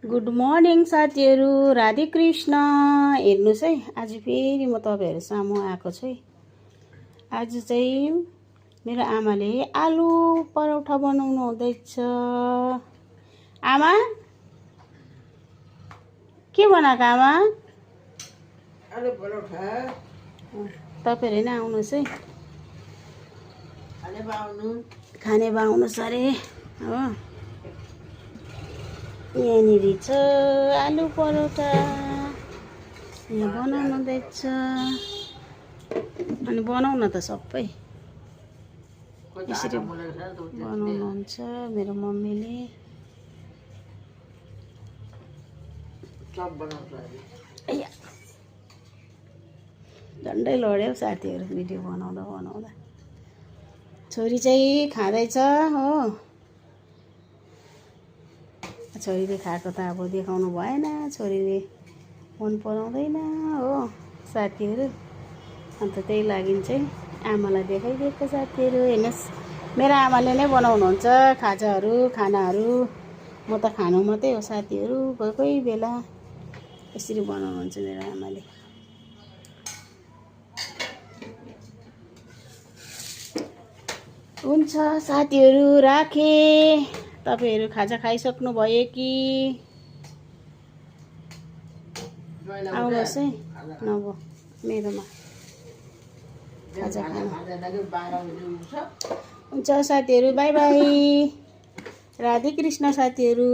Good morning साथीहरू, राधे कृष्ण। हेर्नुहोस् है, आज फेरि म तपाईँहरू सामु आएको छु है। आज चाहिँ मेरो आमाले आलु पराठा बनाउनु हुँदैछ। आमा के बनाएको आमा? आलु पराठा। तपाईँहरू नै आउनुहोस् है, खाने आउनुहोस् अरे हो। यहाँनिर छ आलु परोठा, यहाँ बनाउनु हुँदैछ। अनि बनाउन त सबै यसरी बनाउनुहुन्छ मेरो मम्मीले। झन्डै लड्यो साथीहरू भिडियो बनाउँदा बनाउँदा। छोरी चाहिँ खाँदैछ हो। छोरीले खाएको त अब देखाउनु भएन, छोरीले मन पराउँदैन हो साथीहरू। अन्त त्यही लागि चाहिँ आमालाई देखाइदिएको साथीहरू। हेर्नुहोस्, मेरो आमाले नै बनाउनुहुन्छ खानाहरू। म त खानु मात्रै हो साथीहरू। कोही कोही बेला यसरी बनाउनुहुन्छ मेरो आमाले। हुन्छ साथीहरू, राखेँ। तपाईँहरू खाजा खाइसक्नु भयो कि? आउनुहोस् है, नभए मेरोमा खाजा खानु। हुन्छ साथीहरू, बाई बाई। राधे कृष्ण साथीहरू।